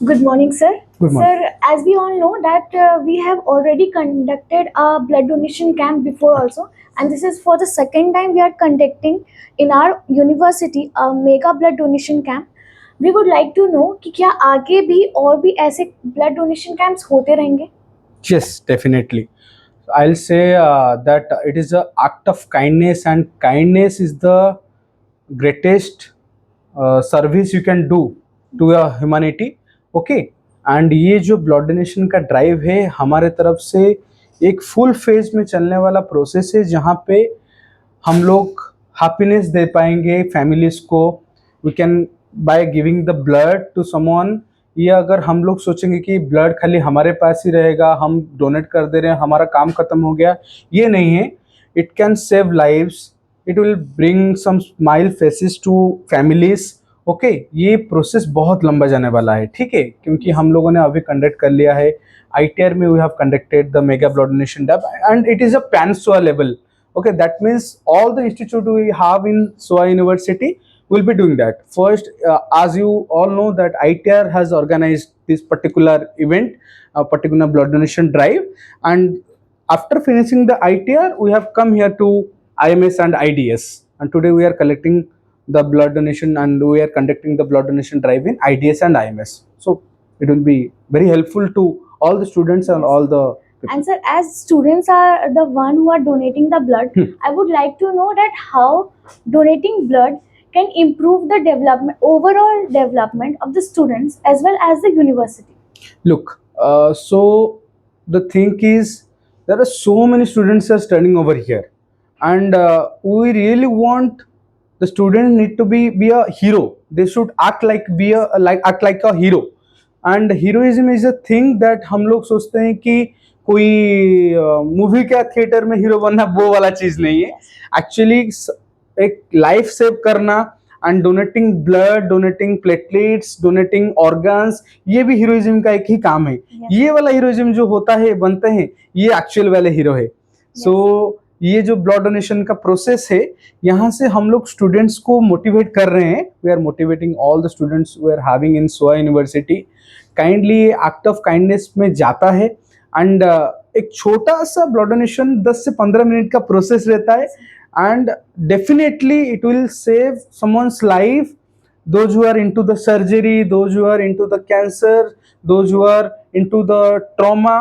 Good morning, sir. Good morning. Sir, as we all know that we have already conducted a blood donation camp before also, and this is for the second time we are conducting in our university a mega blood donation camp. We would like to know कि क्या आगे भी और भी ऐसे blood donation camps होते रहेंगे? Yes, definitely. I'll say that it is an act of kindness, and kindness is the greatest service you can do to a humanity. Okay, and ये जो ब्लड डोनेशन का ड्राइव है हमारे तरफ से एक फुल फेज में चलने वाला प्रोसेस है, जहाँ पे हम लोग हैप्पीनेस दे पाएंगे फैमिलीज को. We can by giving the blood to someone. ये अगर हम लोग सोचेंगे कि ब्लड खाली हमारे पास ही रहेगा, हम डोनेट कर दे रहे हैं, हमारा काम खत्म हो गया, ये नहीं है. It can save lives, it will bring some smile faces to families. Okay, ये प्रोसेस बहुत लंबा जाने वाला है, ठीक है, क्योंकि हम लोगों ने अभी कंडक्ट कर लिया है. आईटीआर में we have conducted the mega blood donation dub, and it is a pan सोआ level. Okay, that means all the institute we have in SOA University will be doing that. First, as you all know that ITR has organized this particular event, a particular blood donation drive, and after finishing the ITR, we have come here to IMS and IDS, and today we are collecting the blood donation and we are conducting the blood donation drive in IDS and IMS. So it will be very helpful to all the students and all the people. And sir, as students are the one who are donating the blood, I would like to know that how donating blood can improve the overall development of the students as well as the university. Look, so the thing is, there are so many students are studying over here, and we really want the students need to be a hero. They should act like act like a hero. And heroism is a thing that हम लोग सोचते हैं कि कोई movie का theatre में hero बनना, वो वाला चीज नहीं है. एक्चुअली एक लाइफ सेव करना and donating blood, donating platelets, donating organs, ये भी हीरोइज्म का एक ही काम है. ये वाला हीरोइज्म जो होता है, बनते हैं, ये एक्चुअल वाले हीरो है. सो ये जो ब्लड डोनेशन का प्रोसेस है, यहाँ से हम लोग स्टूडेंट्स को मोटिवेट कर रहे हैं. We are motivating all the students we are having in SOA university. Kindly act of kindness में जाता है, एंड एक छोटा सा ब्लड डोनेशन 10 से 15 मिनट का प्रोसेस रहता है, and definitely it will save someone's life. Those who are into the surgery, those who are into the cancer, those who are into the trauma,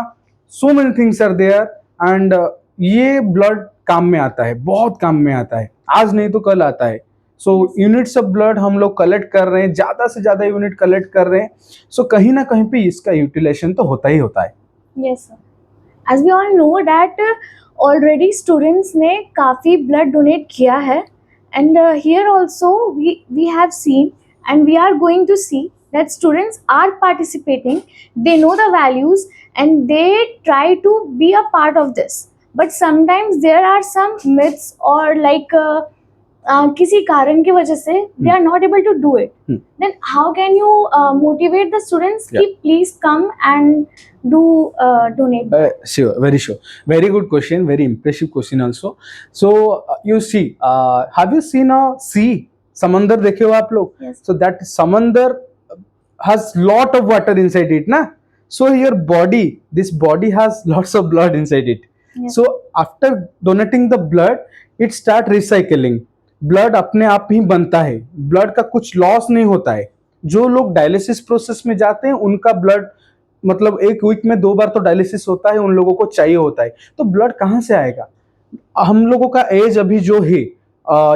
so many things are there. And ये blood काम में आता है, बहुत काम में आता है, आज नहीं तो कल आता है. सो यूनिट्स ऑफ ब्लड हम लोग कलेक्ट कर रहे हैं, ज्यादा से ज्यादा यूनिट कलेक्ट कर रहे हैं. सो कहीं ना कहीं पे इसका यूटिलाइजेशन तो होता ही होता है. Yes, sir. As we all know that already students ने काफ़ी blood donate किया है, and here also we have seen and we are going to see that students are participating. They know the values and they try to be a part of this. But sometimes there are some myths or like किसी कारण की वजह से they are not able to do it. Then how can you motivate the students कि please come and do donate? Sure, very sure. Very good question, very impressive question also. So you see, have you seen a sea? समंदर देखे हो आप लोग? Yes. So that समंदर has lot of water inside it, ना? So your body, this body has lots of blood inside it. Yes. So after donating the blood, it start recycling. Blood अपने आप ही बनता है, ब्लड का कुछ loss नहीं होता है. जो लोग डायलिसिस प्रोसेस में जाते हैं उनका ब्लड मतलब एक वीक में 2 बार तो डायलिसिस होता है, उन लोगों को चाहिए होता है. तो ब्लड कहाँ से आएगा? हम लोगों का एज अभी जो है,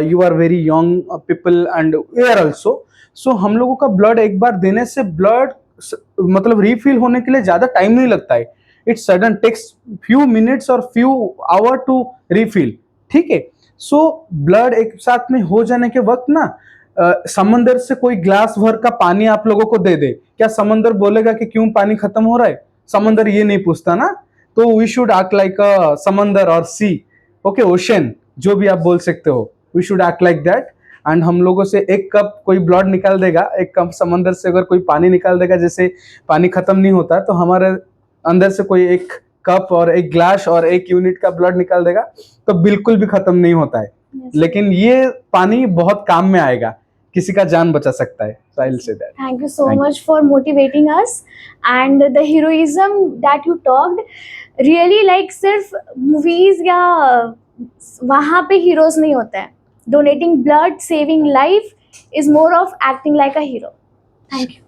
you are very young people and we are also. So हम लोगों का ब्लड एक बार देने से ब्लड मतलब रिफिल होने के लिए ज्यादा टाइम नहीं लगता है. It sudden takes few minutes और फ्यू आवर टू रिफिल, ठीक है. सो ब्लड एक साथ में हो जाने के वक्त ना, समंदर से कोई ग्लास भर का पानी आप लोगों को दे दे, क्या समंदर बोलेगा कि क्यों पानी खत्म हो रहा है? समंदर ये नहीं पूछता ना. तो we should act like a समंदर और सी, ओके, ओशन, जो भी आप बोल सकते हो. We should act like that. And हम लोगों से एक कप कोई ब्लड निकाल देगा, एक कप समंदर से अगर कोई पानी निकाल देगा, जैसे पानी खत्म नहीं होता, तो हमारे अंदर से कोई एक कप और एक ग्लास और एक यूनिट का ब्लड निकाल देगा, तो बिल्कुल भी खत्म नहीं होता है. Yes. लेकिन ये पानी बहुत काम में आएगा. किसी का जान बचा सकता है. So I'll say that. Thank you so Thank you. much for motivating us. And the heroism that you talked, really like सिर्फ movies या वहाँ पे heroes नहीं होते हैं. Donating blood, saving life is more of acting like a hero. Thank you.